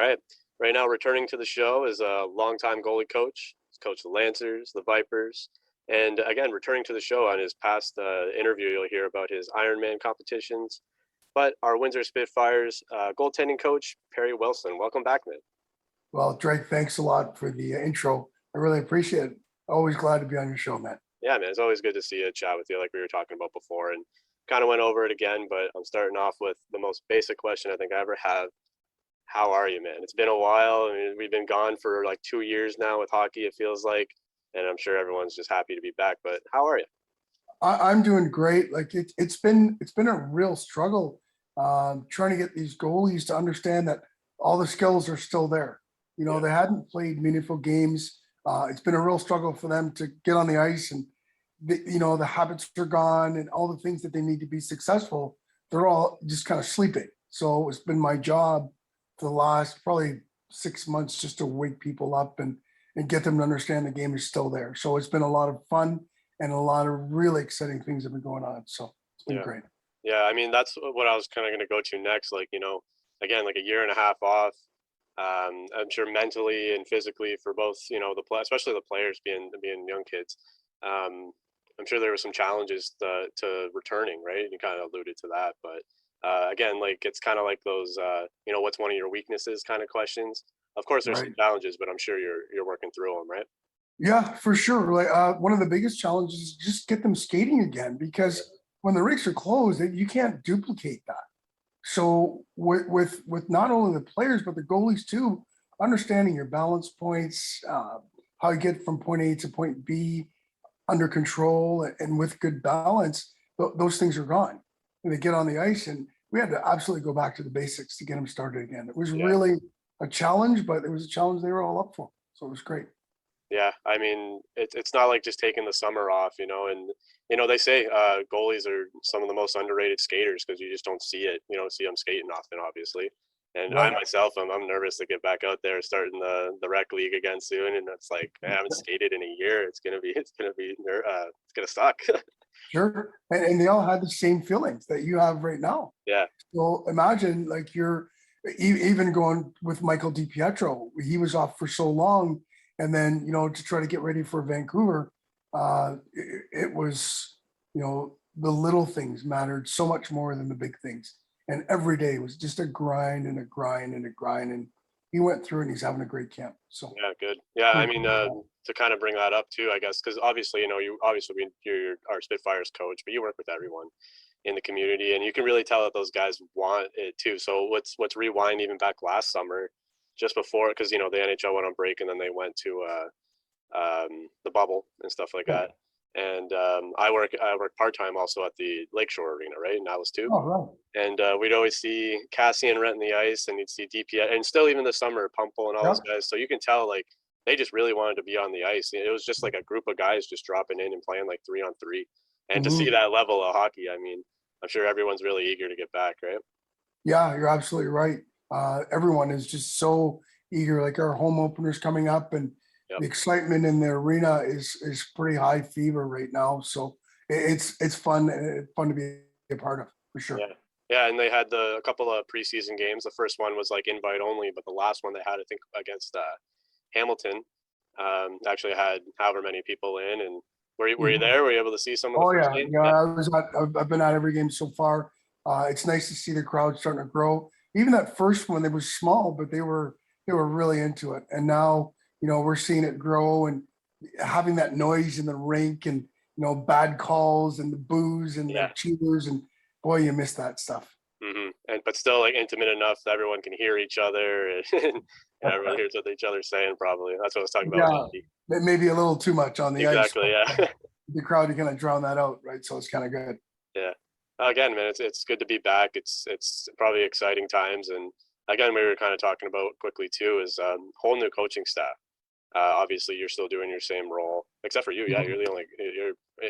All right. Right now, returning to the show is a longtime goalie coach. He's coached the Lancers, the Vipers, and again, returning to the show on his past interview, you'll hear about his Ironman competitions. But our Windsor Spitfires goaltending coach, Perry Wilson. Welcome back, man. Well, Drake, thanks a lot for the intro. I really appreciate it. Always glad to be on your show, man. Yeah, man, it's always good to see you, chat with you like we were talking about before, and kind of went over it again, but I'm starting off with the most basic question I think I ever have. How are you, man? It's been a while. I mean, we've been gone for like 2 years now with hockey, it feels like, and I'm sure everyone's just happy to be back, but how are you? I'm doing great. Like it's been a real struggle trying to get these goalies to understand that all the skills are still there. Yeah. They hadn't played meaningful games. It's been a real struggle for them to get on the ice, and the habits are gone, and all the things that they need to be successful, they're all just kind of sleeping. So it's been my job for the last probably 6 months just to wake people up and get them to understand the game is still there. So it's been a lot of fun, and a lot of really exciting things have been going on. So it's been great. Yeah, I mean, that's what I was kind of going to go to next. Like, again, like a year and a half off. I'm sure mentally and physically for both, especially the players being young kids. I'm sure there were some challenges to returning, right? You kind of alluded to that, but again, like it's kind of like those, what's one of your weaknesses kind of questions. Of course, there's some challenges, but I'm sure you're working through them, right? Yeah, for sure. Like one of the biggest challenges is just get them skating again, because when the rinks are closed, you can't duplicate that. So with not only the players but the goalies too, understanding your balance points, how you get from point A to point B under control and with good balance, those things are gone. And they get on the ice, and we had to absolutely go back to the basics to get them started again. It was really a challenge, but it was a challenge they were all up for. So it was great. Yeah, I mean, it's not like just taking the summer off, and they say goalies are some of the most underrated skaters because you just don't see it. You don't see them skating often, obviously. And I myself, I'm nervous to get back out there, starting the rec league again soon. And it's like, man, I haven't skated in a year. It's gonna suck. Sure. And they all had the same feelings that you have right now. Yeah. So imagine like you're even going with Michael DiPietro. He was off for so long. And then, to try to get ready for Vancouver, it was, the little things mattered so much more than the big things. And every day was just a grind and a grind and a grind. And he went through and he's having a great camp. So yeah, good. Yeah, I mean, to kind of bring that up too, I guess, because obviously, you're our Spitfires coach, but you work with everyone in the community, and you can really tell that those guys want it too. So let's rewind even back last summer, just before, because the NHL went on break and then they went to the bubble and stuff like that. And I work part-time also at the Lakeshore Arena, right, in Alice too. Oh, right. And we'd always see Cassian renting the ice, and you'd see DPS, and still even this summer Pumple and all those guys. So you can tell like they just really wanted to be on the ice. It was just like a group of guys just dropping in and playing like 3-on-3. And to see that level of hockey, I mean, I'm sure everyone's really eager to get back, right? Yeah, you're absolutely right. Everyone is just so eager. Like our home openers coming up, and the excitement in the arena is pretty high fever right now. So it's fun to be a part of, for sure. Yeah, and they had a couple of preseason games. The first one was like invite only, but the last one they had, I think, against Hamilton, actually had however many people in. And were you there? Were you able to see some of the first game? I've been at every game so far. It's nice to see the crowd starting to grow. Even that first one, it was small, but they were really into it. And now, we're seeing it grow, and having that noise in the rink, and bad calls and the boos and the cheers, and boy, you miss that stuff. Mm-hmm. But still, like, intimate enough that everyone can hear each other, and everyone hears what each other's saying. Probably that's what I was talking about. Yeah, maybe a little too much on the ice. Exactly. Yeah. The crowd, you kind of drown that out, right? So it's kind of good. Yeah. Again, man, it's good to be back. It's probably exciting times, and again, we were kind of talking about quickly too is whole new coaching staff. Obviously, you're still doing your same role, except for you. Yeah, you're the only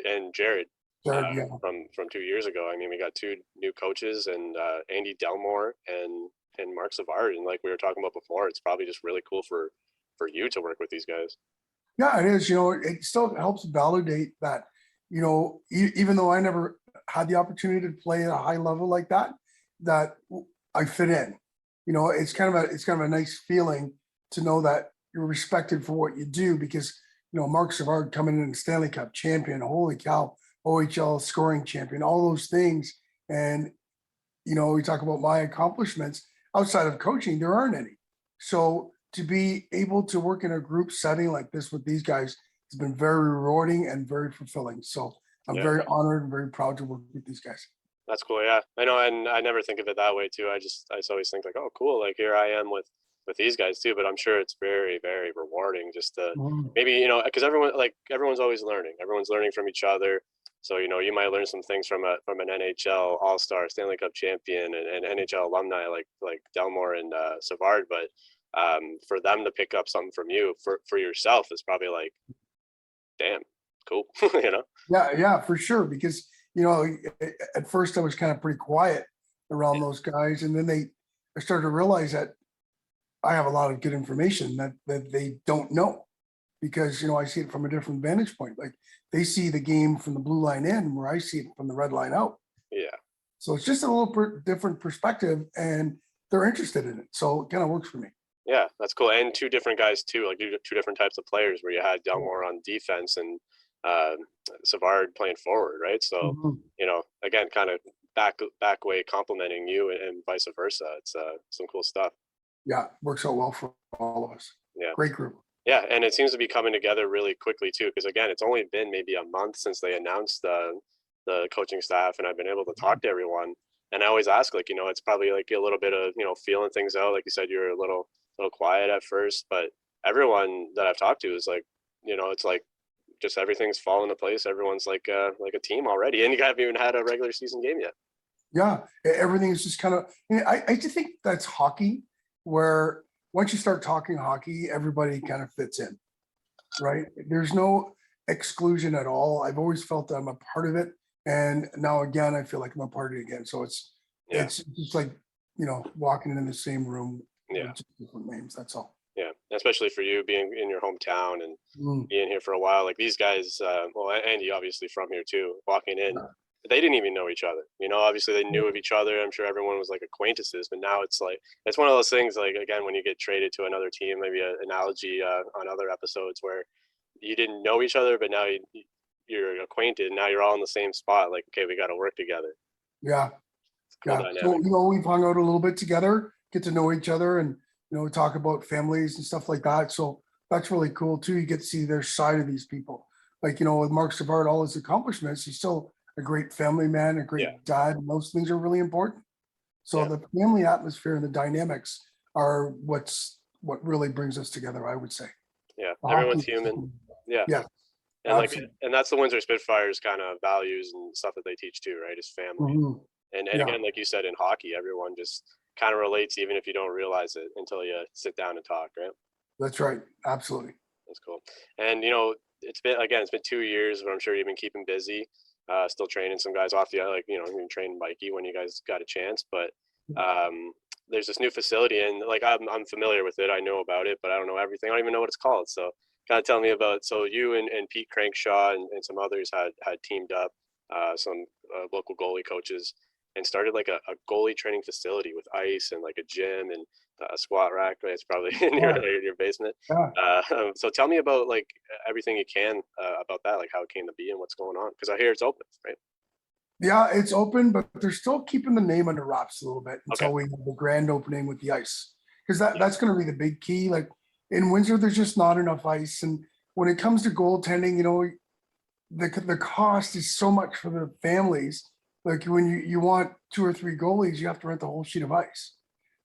and Jared from 2 years ago. I mean, we got two new coaches, and Andy Delmore and Marc Savard, and like we were talking about before, it's probably just really cool for you to work with these guys. Yeah, it is. It still helps validate that. Even though I never had the opportunity to play at a high level like that, that I fit in. it's kind of a nice feeling to know that you're respected for what you do because, Marc Savard coming in Stanley Cup champion, holy cow, OHL scoring champion, all those things. And, we talk about my accomplishments outside of coaching, there aren't any. So to be able to work in a group setting like this with these guys has been very rewarding and very fulfilling. So I'm very honored and very proud to work with these guys. That's cool. Yeah, I know. And I never think of it that way too. I just always think like, oh, cool. Like here I am with these guys too, but I'm sure it's very, very rewarding just to maybe, because everyone's always learning. Everyone's learning from each other. So, you might learn some things from an NHL All-Star, Stanley Cup champion and NHL alumni like Delmore and Savard. But for them to pick up something from you for yourself is probably like, damn, cool, Yeah, for sure. Because, at first I was kind of pretty quiet around those guys. And then I started to realize that I have a lot of good information that they don't know because, I see it from a different vantage point. Like they see the game from the blue line in where I see it from the red line out. Yeah. So it's just a little different perspective and they're interested in it. So it kind of works for me. Yeah, that's cool. And two different guys too, like two different types of players where you had Delmore on defense and Savard playing forward, right? So, again, kind of back way complimenting you and vice versa. It's some cool stuff. Yeah, works out well for all of us. Yeah. Great group. Yeah, and it seems to be coming together really quickly too, because again, it's only been maybe a month since they announced the coaching staff, and I've been able to talk to everyone. And I always ask, like, it's probably like a little bit of feeling things out. Like you said, you're a little quiet at first, but everyone that I've talked to is like, it's like just everything's falling into place. Everyone's like a team already, and you haven't even had a regular season game yet. Yeah, everything's just kind of. I just think that's hockey, where once you start talking hockey, everybody kind of fits in, right? There's no exclusion at all. I've always felt that I'm a part of it, and now again, I feel like I'm a part of it again. So it's just like walking in the same room. Yeah, with just different names. That's all. Yeah, especially for you being in your hometown and being here for a while. Like these guys, well, Andy obviously from here too. Walking in, they didn't even know each other. Obviously they knew of each other. I'm sure everyone was like acquaintances, but now it's like it's one of those things. Like again, when you get traded to another team, maybe an analogy on other episodes where you didn't know each other, but now you're acquainted. Now you're all in the same spot. Like, okay, we got to work together. Yeah, cool yeah. dynamic. So we've hung out a little bit together, get to know each other, and talk about families and stuff like that. So that's really cool too. You get to see their side of these people. Like, with Marc Savard, all his accomplishments, he's still a great family man, a great dad, and those things are really important. So the family atmosphere and the dynamics are what really brings us together, I would say. Yeah, everyone's human. Yeah. And and that's the Windsor Spitfires kind of values and stuff that they teach too, right? Is family. And again, like you said, in hockey, everyone just kind of relates, even if you don't realize it until you sit down and talk, right? That's right. Absolutely. That's cool. And it's been 2 years, but I'm sure you've been keeping busy, still training some guys off the like you can train Mikey when you guys got a chance. But there's this new facility, and like I'm familiar with it, I know about it, but I don't know everything. I don't even know what it's called. So kind of tell me about. So you and Pete Crankshaw and some others had teamed up, some local goalie coaches, and started like a goalie training facility with ice and like a gym and a squat rack. It's probably in your basement. So tell me about like everything you can about that, like how it came to be and what's going on. Because I hear it's open, right? Yeah, it's open, but they're still keeping the name under wraps a little bit until we have the grand opening with the ice. Because that's going to be the big key. Like in Windsor, there's just not enough ice. And when it comes to goaltending, the cost is so much for the families. Like when you want 2 or 3 goalies, you have to rent the whole sheet of ice.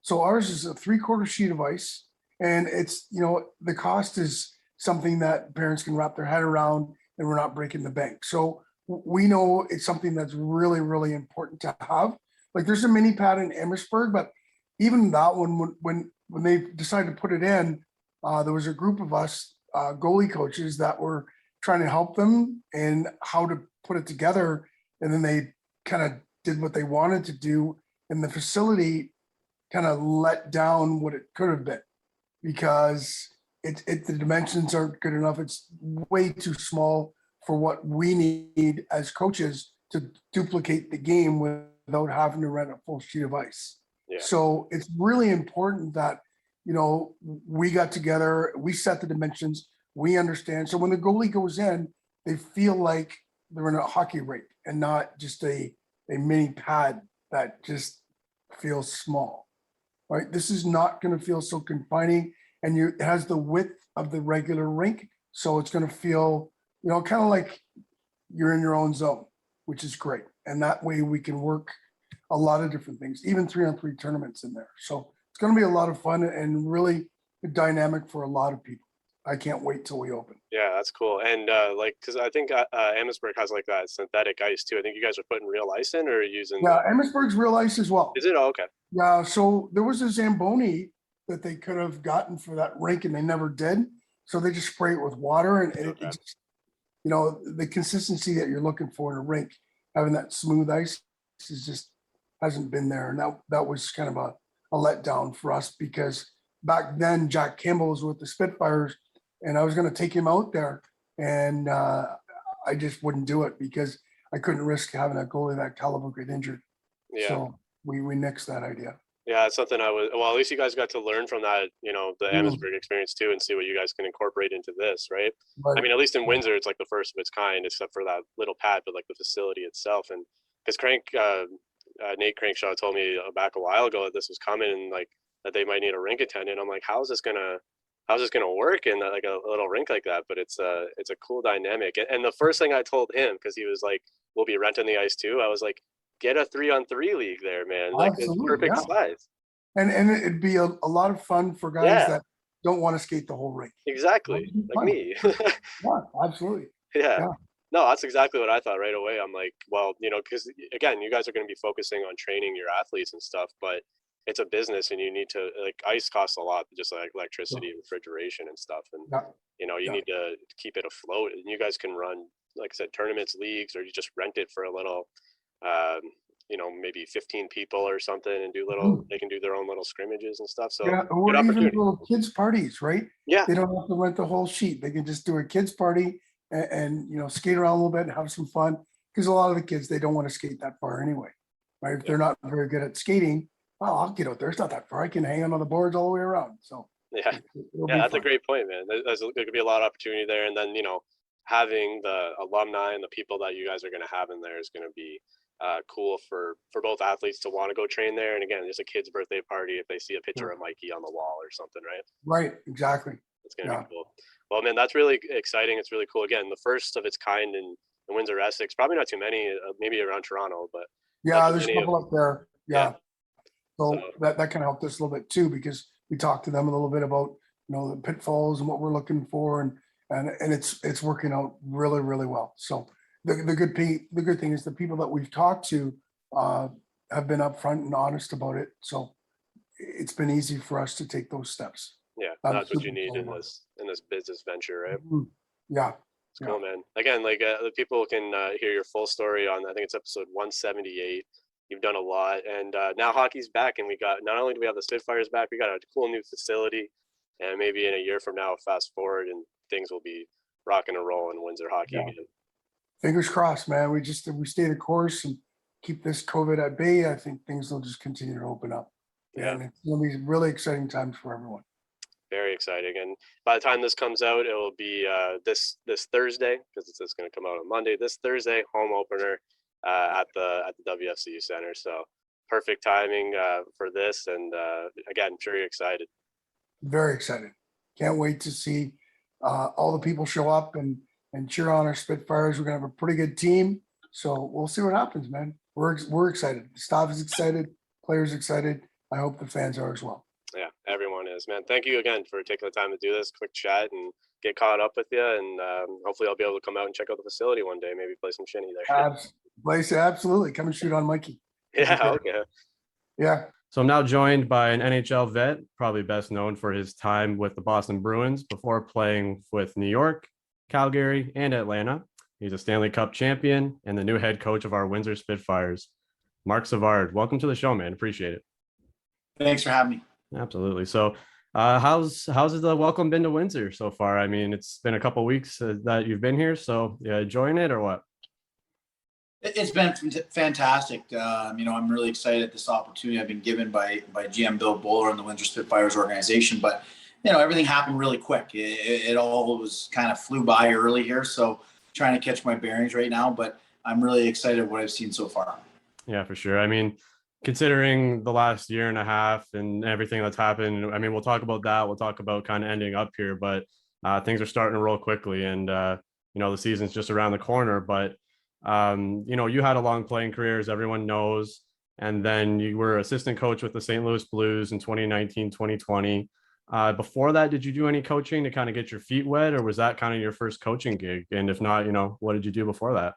So ours is a 3/4 sheet of ice. And it's, the cost is something that parents can wrap their head around and we're not breaking the bank. So we know it's something that's really, really important to have. Like there's a mini pad in Amherstburg, but even that one, when they decided to put it in, there was a group of us goalie coaches that were trying to help them and how to put it together. And then they kind of did what they wanted to do, and the facility kind of let down what it could have been because the dimensions aren't good enough. It's way too small for what we need as coaches to duplicate the game without having to rent a full sheet of ice. Yeah. So it's really important that, we got together, we set the dimensions, we understand. So when the goalie goes in, they feel like they're in a hockey rink and not just a mini pad that just feels small, right? This is not going to feel so confining, and it has the width of the regular rink. So it's going to feel, kind of like you're in your own zone, which is great. And that way we can work a lot of different things, even 3-on-3 tournaments in there. So it's going to be a lot of fun and really dynamic for a lot of people. I can't wait till we open. Yeah, that's cool. And because I think Amherstburg has like that synthetic ice too. I think you guys are putting real ice in, or using. Yeah, Amherstburg's real ice as well. Is it? Oh, okay. Yeah, so there was a Zamboni that they could have gotten for that rink, and they never did. So they just spray it with water, and it just, the consistency that you're looking for in a rink, having that smooth ice is just hasn't been there. And that was kind of a letdown for us, because back then Jack Campbell was with the Spitfires, and I was going to take him out there, and I just wouldn't do it because I couldn't risk having a goalie that caliber get injured. Yeah. So we nixed that idea. Yeah, it's something at least you guys got to learn from that, the Amherstburg experience too, and see what you guys can incorporate into this, right? I mean, at least in Windsor, it's like the first of its kind, except for that little pad, but like the facility itself. And because Nate Crankshaw told me back a while ago that this was coming, and like that they might need a rink attendant. I'm like, how's this gonna work in like a little rink like that? But it's a cool dynamic. And the first thing I told him, because he was like, we'll be renting the ice too, I was like, get a 3-on-3 league there, man. Like, it's perfect size. And it'd be a lot of fun for guys that don't want to skate the whole rink. Exactly, like me. Yeah, absolutely. Yeah. No, that's exactly what I thought right away. I'm like, well, because again, you guys are going to be focusing on training your athletes and stuff, but it's a business, and you need to, like, ice costs a lot, just like electricity and refrigeration and stuff. And, you need to keep it afloat, and you guys can run, like I said, tournaments, leagues, or you just rent it for a little, maybe 15 people or something, and they can do their own little scrimmages and stuff. So or even little kids parties, right? Yeah. They don't have to rent the whole sheet. They can just do a kids party and skate around a little bit and have some fun. Because a lot of the kids, they don't want to skate that far anyway, right? If they're not very good at skating, I'll get out there. It's not that far. I can hang on the boards all the way around. So yeah, that's a great point, man. There could be a lot of opportunity there, and then having the alumni and the people that you guys are going to have in there is going to be cool for both athletes to want to go train there. And again, just a kid's birthday party if they see a picture of Mikey on the wall or something, right? Right, exactly. It's going to be cool. Well, man, that's really exciting. It's really cool. Again, the first of its kind in Windsor, Essex. Probably not too many, maybe around Toronto, but there's a couple up there. Yeah. So that kind of helped us a little bit too, because we talked to them a little bit about the pitfalls and what we're looking for, and it's working out really, really well. So the good thing is the people that we've talked to have been upfront and honest about it. So it's been easy for us to take those steps. Yeah, that's what you need in this business venture, right? Mm-hmm. Yeah. It's cool, man. Again, like the people can hear your full story on, I think it's episode 178. You've done a lot, and now hockey's back, and not only do we have the Spitfires back, we got a cool new facility, and maybe in a year from now, fast forward, and things will be rocking and rolling Windsor hockey again. Fingers crossed, man. We stay the course and keep this COVID at bay. I think things will just continue to open up. Yeah, and it's going to be really exciting times for everyone. Very exciting, and by the time this comes out, it will be this Thursday, because it's going to come out on Monday. This Thursday, home opener at the WFCU Center. So perfect timing for this, and again, I'm sure you're excited. Very excited. Can't wait to see all the people show up and cheer on our Spitfires. We're gonna have a pretty good team, so we'll see what happens, man. We're excited. The staff is excited. Players excited. I hope the fans are as well. Yeah, everyone is, man. Thank you again for taking the time to do this quick chat and get caught up with you. And hopefully I'll be able to come out and check out the facility one day, maybe play some shinny there. Absolutely. Come and shoot on Mikey. Yeah, okay. Yeah. So I'm now joined by an NHL vet, probably best known for his time with the Boston Bruins before playing with New York, Calgary, and Atlanta. He's a Stanley Cup champion and the new head coach of our Windsor Spitfires. Marc Savard, welcome to the show, man. Appreciate it. Thanks for having me. Absolutely. So how's the welcome been to Windsor so far? I mean, it's been a couple of weeks that you've been here, so enjoying it or what? It's been fantastic. I'm really excited at this opportunity I've been given by GM Bill Bowler and the Windsor Spitfires organization. But, everything happened really quick. It all was kind of flew by early here. So trying to catch my bearings right now. But I'm really excited what I've seen so far. Yeah, for sure. I mean, considering the last year and a half and everything that's happened, I mean, we'll talk about that. We'll talk about kind of ending up here, but things are starting to roll quickly, and the season's just around the corner. But you had a long playing career, as everyone knows, and then you were assistant coach with the St. Louis Blues in 2019, 2020. Before that, did you do any coaching to kind of get your feet wet, or was that kind of your first coaching gig? And if not, what did you do before that?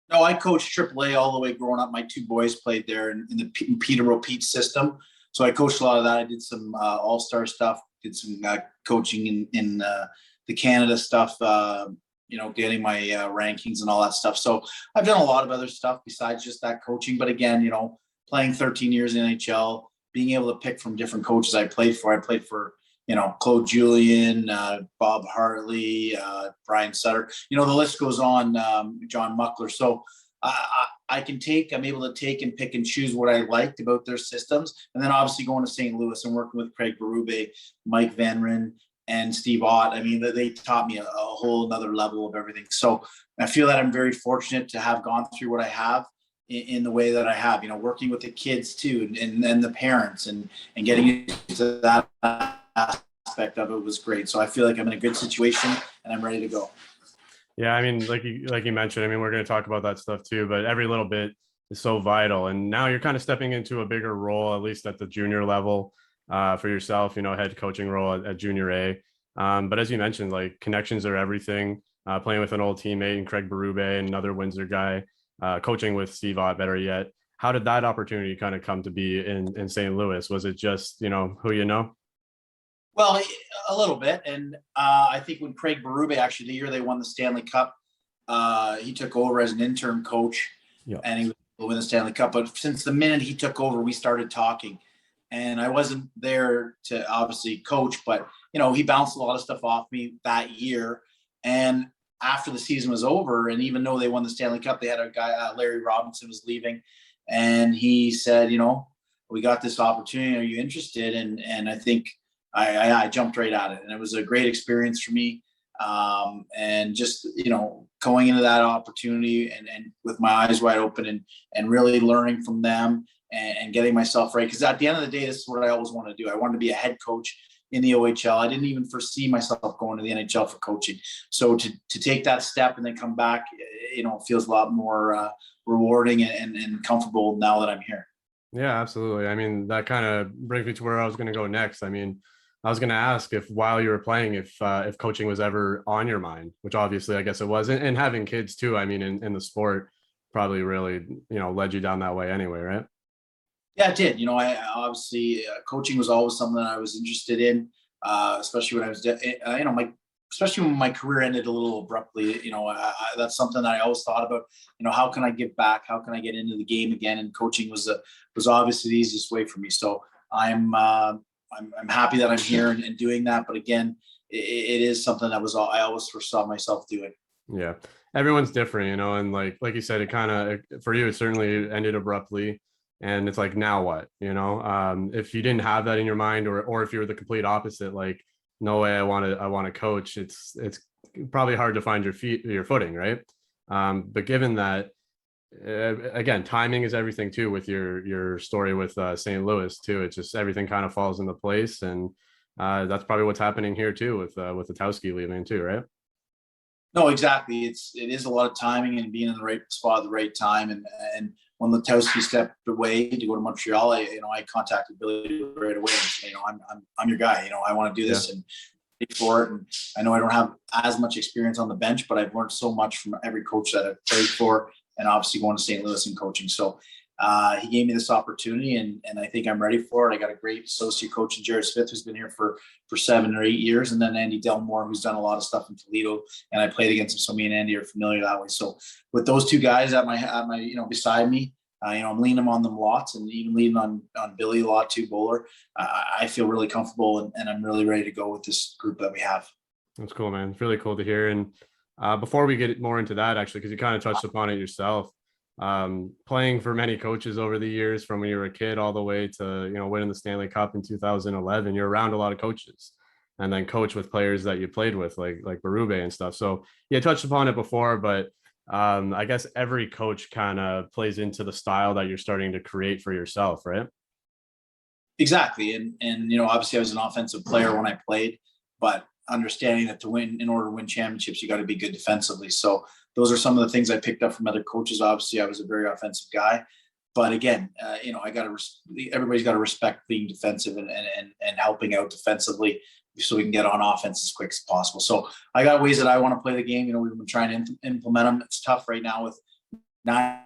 No, I coached AAA all the way growing up. My two boys played there in the Peterborough Pete system. So I coached a lot of that. I did some all-star stuff, did some coaching in the Canada stuff, getting my rankings and all that stuff. So I've done a lot of other stuff besides just that coaching. But again, playing 13 years in NHL, being able to pick from different coaches I played for. I played for Claude Julien, Bob Hartley, Brian Sutter, the list goes on, John Muckler. So I'm able to take and pick and choose what I liked about their systems. And then obviously going to St. Louis and working with Craig Berube, Mike Van Ryn, and Steve Ott. I mean, they taught me a whole another level of everything. So I feel that I'm very fortunate to have gone through what I have in the way that I have, working with the kids too, and the parents and getting into that aspect of it was great. So I feel like I'm in a good situation and I'm ready to go. Yeah, I mean, like you mentioned, I mean, we're going to talk about that stuff too, but every little bit is so vital. And now you're kind of stepping into a bigger role, at least at the junior level, for yourself, head coaching role at junior A. But as you mentioned, like, connections are everything. Playing with an old teammate and Craig Berube, another Windsor guy, coaching with Steve Ott, better yet. How did that opportunity kind of come to be in St. Louis? Was it just, who you know? Well, a little bit. And I think when Craig Berube, actually the year they won the Stanley Cup, he took over as an interim coach. Yep. And he was able to win the Stanley Cup. But since the minute he took over, we started talking. And I wasn't there to obviously coach, but, he bounced a lot of stuff off me that year. And after the season was over, and even though they won the Stanley Cup, they had a guy, Larry Robinson, was leaving. And he said, we got this opportunity. Are you interested? And I think I jumped right at it, and it was a great experience for me. And just, going into that opportunity and with my eyes wide open and really learning from them and getting myself right. Because at the end of the day, this is what I always want to do. I wanted to be a head coach in the OHL. I didn't even foresee myself going to the NHL for coaching. So to take that step and then come back, it feels a lot more rewarding and comfortable now that I'm here. Yeah, absolutely. I mean, that kind of brings me to where I was going to go next. I mean, I was going to ask if while you were playing, if coaching was ever on your mind, which obviously I guess it was, and having kids too. I mean, in the sport probably really, led you down that way anyway, right? Yeah, it did. I obviously coaching was always something that I was interested in, especially when I was, especially when my career ended a little abruptly. That's something that I always thought about. How can I give back? How can I get into the game again? And coaching was obviously the easiest way for me. So I'm happy that I'm here and doing that. But again, it is something that I always foresaw myself doing. Yeah, everyone's different, and like you said, it kind of, for you, it certainly ended abruptly. And it's like, now what, if you didn't have that in your mind, or if you were the complete opposite, like, no way, I want to coach. It's probably hard to find your footing. Right. But given that, again, timing is everything too, with your story with St. Louis too. It's just everything kind of falls into place. And that's probably what's happening here too, with Witowski leaving too. Right. No, exactly. It is a lot of timing and being in the right spot at the right time. And when Letowski stepped away to go to Montreal, I contacted Billy right away and said, I'm your guy. I want to do this and for it. And I know I don't have as much experience on the bench, but I've learned so much from every coach that I've played for, and obviously going to St. Louis and coaching. So he gave me this opportunity, and I think I'm ready for it. I got a great associate coach in Jared Smith, who's been here for 7 or 8 years, and then Andy Delmore, who's done a lot of stuff in Toledo, and I played against him, so me and Andy are familiar that way. So with those two guys at my beside me, I'm leaning on them lots, and even leaning on Billy a lot too, Bowler. I feel really comfortable, and I'm really ready to go with this group that we have. That's cool, man. It's really cool to hear. And before we get more into that, actually, because you kind of touched upon it yourself, Playing for many coaches over the years, from when you were a kid all the way to, you know, winning the Stanley Cup in 2011, you're around a lot of coaches, and then coach with players that you played with, like Berube and stuff. So you touched upon it before, but I guess every coach kind of plays into the style that you're starting to create for yourself, right? Exactly. And you know, obviously I was an offensive player when I played, but understanding that to win, in order to win championships, you got to be good defensively. So those are some of the things I picked up from other coaches. Obviously, I was a very offensive guy, but again, you know, everybody's got to respect being defensive and helping out defensively, so we can get on offense as quick as possible. So I got ways that I want to play the game. You know, we've been trying to implement them. It's tough right now with nine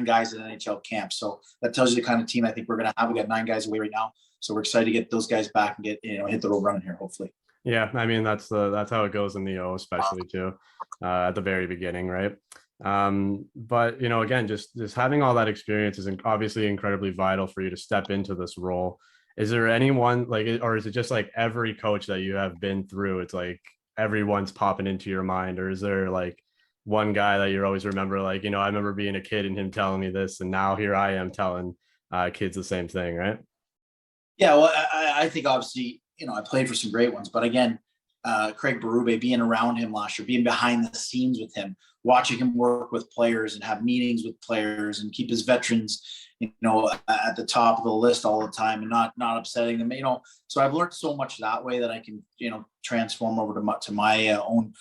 guys in NHL camp. So that tells you the kind of team I think we're going to have. We got 9 guys away right now. So we're excited to get those guys back and hit the road running here, hopefully. Yeah. I mean, that's how it goes in the O, especially too, at the very beginning. Right. But, you know, again, just having all that experience is obviously incredibly vital for you to step into this role. Is there anyone or is it just like every coach that you have been through, it's like everyone's popping into your mind? Or is there like one guy that you always remember, like, you know, I remember being a kid and him telling me this, and now here I am telling kids the same thing, right? Yeah, well, I think obviously, you know, I played for some great ones, but again, Craig Berube, being around him last year, being behind the scenes with him, watching him work with players and have meetings with players and keep his veterans, you know, at the top of the list all the time and not upsetting them, you know. So I've learned so much that way that I can, you know, transform over to my own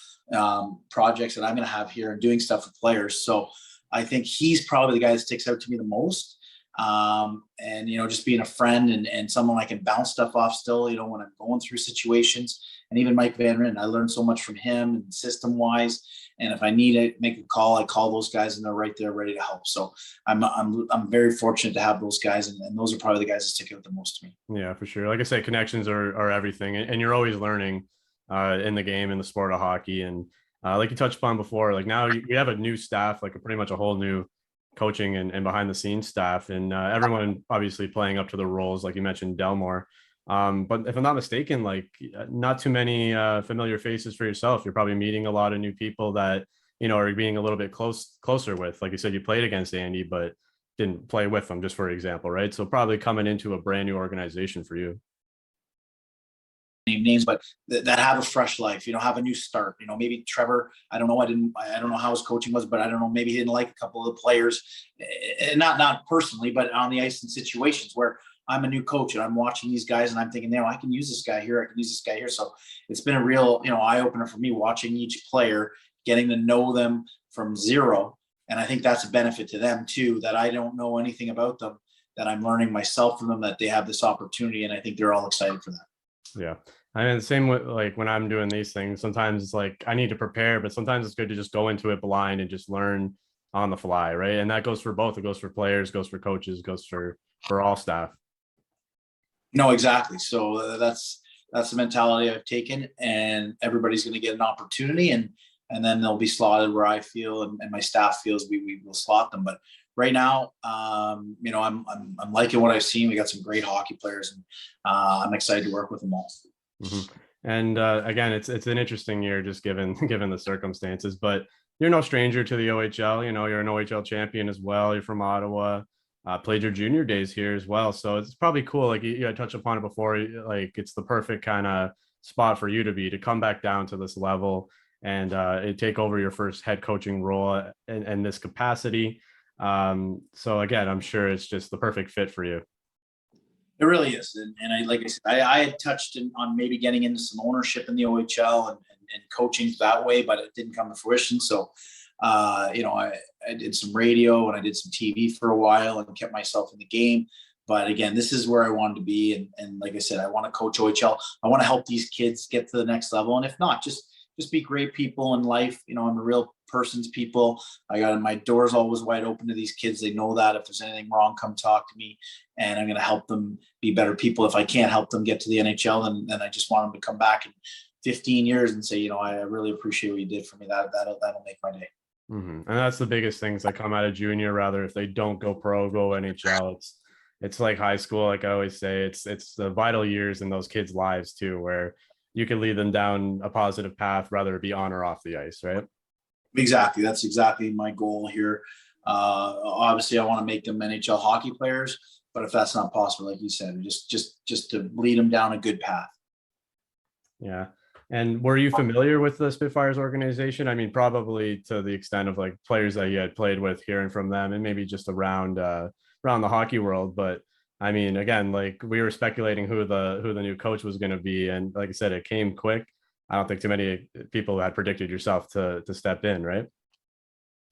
projects that I'm going to have here and doing stuff with players. So I think he's probably the guy that sticks out to me the most. And, you know, just being a friend and someone I can bounce stuff off still, you know, when I'm going through situations. And even Mike Van Ryn, I learned so much from him and system wise. And if I need to make a call, I call those guys and they're right there ready to help. So I'm very fortunate to have those guys. And those are probably the guys that stick out the most to me. Yeah, for sure. Like I said, connections are everything, and you're always learning in the game, in the sport of hockey. And like you touched upon before, like now you have a new staff, like pretty much a whole new coaching and behind the scenes staff, and everyone obviously playing up to the roles, like you mentioned, Delmore. But if I'm not mistaken, like not too many familiar faces for yourself. You're probably meeting a lot of new people that, you know, are being a little bit closer with. Like you said, you played against Andy, but didn't play with them, just for example, right? So probably coming into a brand new organization for you. Names, but that have a fresh life, you know, have a new start. You know, maybe Trevor, I don't know. I don't know how his coaching was, but I don't know. Maybe he didn't like a couple of the players, not personally, but on the ice in situations where I'm a new coach and I'm watching these guys and I'm thinking, you know, I can use this guy here. I can use this guy here. So it's been a real, you know, eye opener for me watching each player, getting to know them from zero. And I think that's a benefit to them too, that I don't know anything about them, that I'm learning myself from them, that they have this opportunity. And I think they're all excited for that. Yeah. I mean, the same with like when I'm doing these things, sometimes it's like I need to prepare, but sometimes it's good to just go into it blind and just learn on the fly. Right. And that goes for both. It goes for players, goes for coaches, goes for all staff. No, exactly. So that's the mentality I've taken, and everybody's going to get an opportunity, and then they'll be slotted where I feel and my staff feels we will slot them. But right now, you know, I'm liking what I've seen. We got some great hockey players, and I'm excited to work with them all. Mm-hmm. And again, it's an interesting year, just given the circumstances. But you're no stranger to the OHL. You know, you're an OHL champion as well. You're from Ottawa. Played your junior days here as well, so it's probably cool. Like you had touched upon it before. Like it's the perfect kind of spot for you to come back down to this level and take over your first head coaching role in this capacity. So again, I'm sure it's just the perfect fit for you. It really is, and I, like I said, I had touched on maybe getting into some ownership in the OHL and coaching that way, but it didn't come to fruition. So, you know, I did some radio and I did some TV for a while and kept myself in the game. But again, this is where I wanted to be, and like I said, I want to coach OHL. I want to help these kids get to the next level, and if not, just be great people in life. You know, I'm a real person's people. I got my doors always wide open to these kids. They know that if there's anything wrong, come talk to me, and I'm going to help them be better people. If I can't help them get to the NHL, then I just want them to come back in 15 years and say, you know, I really appreciate what you did for me. That'll make my day. Mm-hmm. And that's the biggest things that come out of junior. Rather, if they don't go pro, go NHL, it's like high school. Like I always say, it's the vital years in those kids' lives too, where you can lead them down a positive path, whether it be on or off the ice, right? Exactly. That's exactly my goal here. Obviously, I want to make them NHL hockey players, but if that's not possible, like you said, just to lead them down a good path. Yeah. And were you familiar with the Spitfires organization? I mean, probably to the extent of like players that you had played with, hearing from them, and maybe just around around the hockey world. But I mean, again, like we were speculating who the new coach was going to be, and like I said, it came quick. I don't think too many people had predicted yourself to step in, right?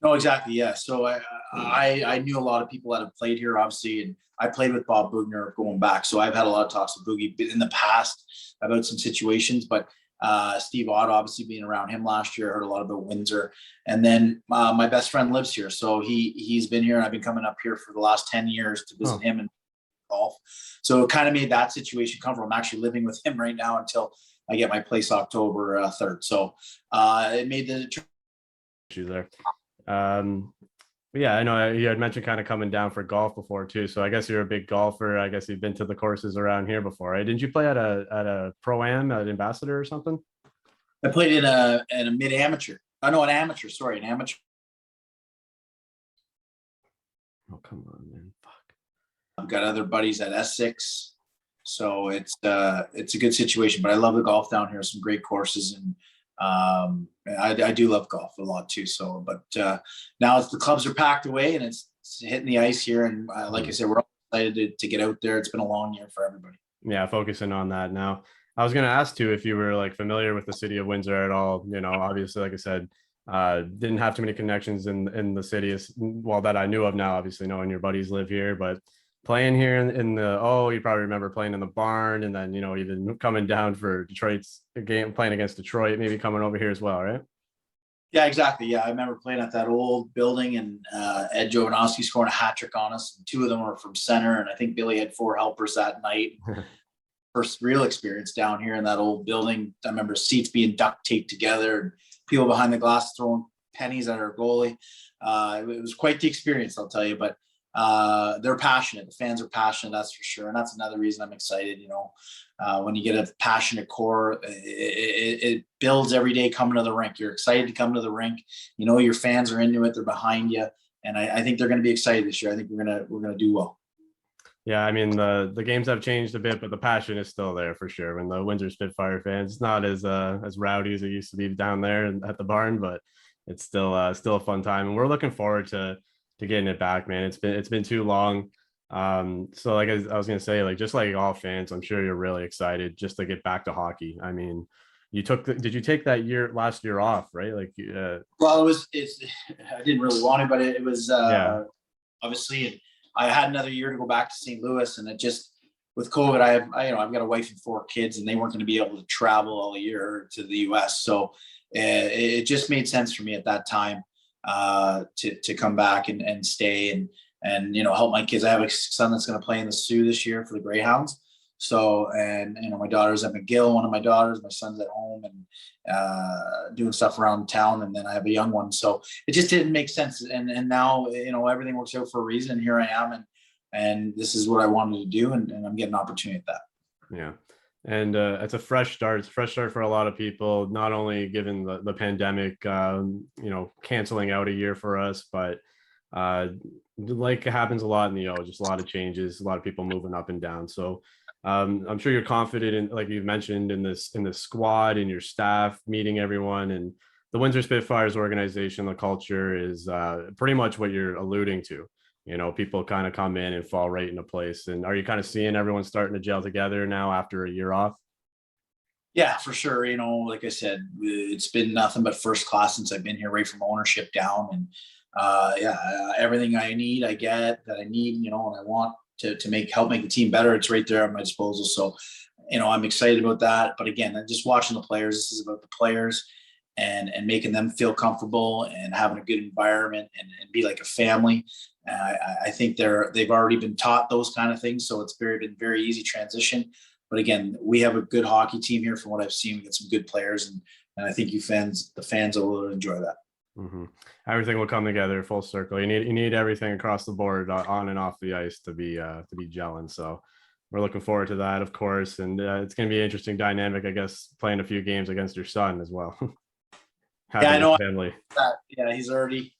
No, exactly. Yeah. So I knew a lot of people that have played here, obviously, and I played with Bob Bugner going back. So I've had a lot of talks with Boogie in the past about some situations, but Steve Ott, obviously being around him last year, I heard a lot about Windsor. And then my best friend lives here. So he's been here, and I've been coming up here for the last 10 years to visit him and golf. So it kind of made that situation comfortable. I'm actually living with him right now until I get my place October 3rd. So it made the issue there. Yeah, I know you had mentioned kind of coming down for golf before too. So I guess you're a big golfer. I guess you've been to the courses around here before, right? Didn't you play at a pro-am, at Ambassador or something? I played in a mid-amateur. Oh no, an amateur. Sorry, an amateur. Oh, come on, man. Fuck. I've got other buddies at Essex, so it's a good situation. But I love the golf down here. Some great courses, and I do love golf a lot too. So, but now the clubs are packed away, and it's hitting the ice here. And like I said, we're all excited to get out there. It's been a long year for everybody. Yeah, focusing on that now. I was going to ask too if you were like familiar with the city of Windsor at all. You know, obviously, like I said, didn't have too many connections in the city, well, that I knew of now. Obviously, knowing your buddies live here, but playing here in the you probably remember playing in the barn, and then even coming down for Detroit's game, playing against Detroit, maybe coming over here as well, right? Yeah, exactly. Yeah, I remember playing at that old building, and Ed Jovanovski scoring a hat trick on us. And 2 of them were from center, and I think Billy had 4 helpers that night. First real experience down here in that old building. I remember seats being duct taped together, and people behind the glass throwing pennies at our goalie. It was quite the experience, I'll tell you. But they're passionate. The fans are passionate, that's for sure. And that's another reason I'm excited. When you get a passionate core, it builds every day coming to the rink. You're excited to come to the rink. Your fans are into it. They're behind you. And I think they're going to be excited this year. I think we're going to do well. Yeah, I mean the games have changed a bit, but the passion is still there for sure. When the Windsor Spitfire fans, it's not as rowdy as it used to be down there at the barn, but it's still a fun time, and we're looking forward to getting it back, man. It's been too long. So like I was gonna say, like just like all fans, I'm sure you're really excited just to get back to hockey. I mean, did you take that last year off, right? Like, well, I didn't really want it, but it was obviously. I had another year to go back to St. Louis, and it just with COVID, I've got a wife and 4 kids, and they weren't going to be able to travel all year to the U.S. So it just made sense for me at that time to come back and stay and help my kids. I have a son that's going to play in the Sioux this year for the Greyhounds. So, and my daughter's at McGill, one of my daughters, my son's at home and doing stuff around town. And then I have a young one. So it just didn't make sense. And now, everything works out for a reason. And here I am. And this is what I wanted to do. And I'm getting an opportunity at that. Yeah. And it's a fresh start. It's a fresh start for a lot of people, not only given the pandemic, canceling out a year for us, but like it happens a lot in the just a lot of changes, a lot of people moving up and down. So I'm sure you're confident in, like you've mentioned, in this squad, in your staff, meeting everyone, and the Windsor Spitfires organization. The culture is pretty much what you're alluding to. People kind of come in and fall right into place. And are you kind of seeing everyone starting to gel together now after a year off? Yeah, for sure. Like I said, it's been nothing but first class since I've been here, right from ownership down. And everything I need, I get that I need, and I want to help make the team better. It's right there at my disposal. So, I'm excited about that. But again, I'm just watching the players. This is about the players and making them feel comfortable and having a good environment and be like a family. I think they've already been taught those kind of things. So it's been very easy transition. But again, we have a good hockey team here from what I've seen. We get some good players, and I think the fans will enjoy that. Mm-hmm. Everything will come together full circle. You need everything across the board, on and off the ice, to be gelling. So we're looking forward to that, of course. And it's going to be an interesting dynamic, I guess, playing a few games against your son as well. having I know. his family. Yeah, he's already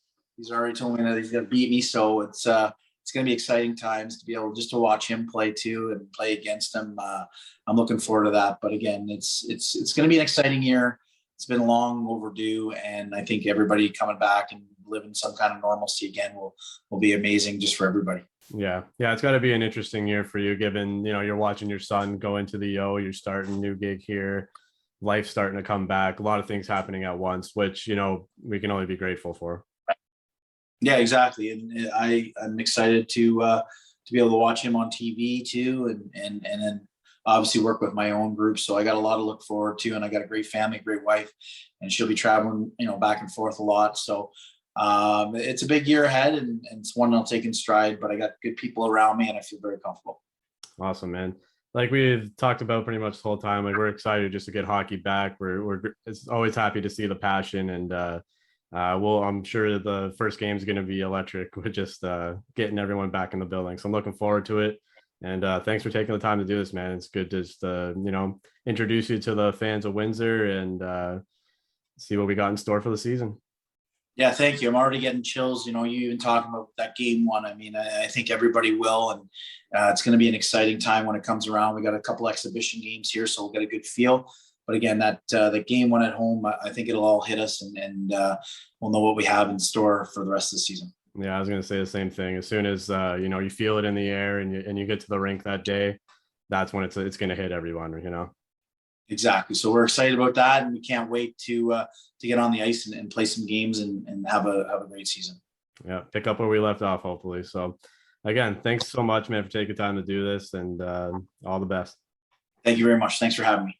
told me that he's gonna beat me. So it's gonna be exciting times to be able just to watch him play too and play against him. I'm looking forward to that. But again, it's gonna be an exciting year. It's been long overdue, and I think everybody coming back and living some kind of normalcy again will be amazing just for everybody. Yeah, it's got to be an interesting year for you, given you're watching your son go into the O, you're starting a new gig here, life's starting to come back, a lot of things happening at once, which we can only be grateful for. Yeah, exactly, and I'm excited to be able to watch him on TV too, and then obviously work with my own group. So I got a lot to look forward to, and I got a great family, great wife, and she'll be traveling back and forth a lot. So it's a big year ahead, and it's one I'll take in stride, but I got good people around me and I feel very comfortable. Awesome, man. Like we've talked about pretty much the whole time, like we're excited just to get hockey back. We're it's always happy to see the passion, and I'm sure the first game is going to be electric with just getting everyone back in the building. So I'm looking forward to it. And thanks for taking the time to do this, man. It's good to just introduce you to the fans of Windsor and see what we got in store for the season. Yeah, thank you. I'm already getting chills. You even talking about that game one. I mean, I think everybody will, and it's going to be an exciting time when it comes around. We got a couple exhibition games here, so we'll get a good feel. But again, that the game one at home, I think it'll all hit us, and we'll know what we have in store for the rest of the season. Yeah, I was going to say the same thing. As soon as you feel it in the air and you get to the rink that day, that's when it's going to hit everyone. Exactly. So we're excited about that, and we can't wait to get on the ice and play some games and have a great season. Yeah, pick up where we left off, hopefully. So, again, thanks so much, man, for taking time to do this, and all the best. Thank you very much. Thanks for having me.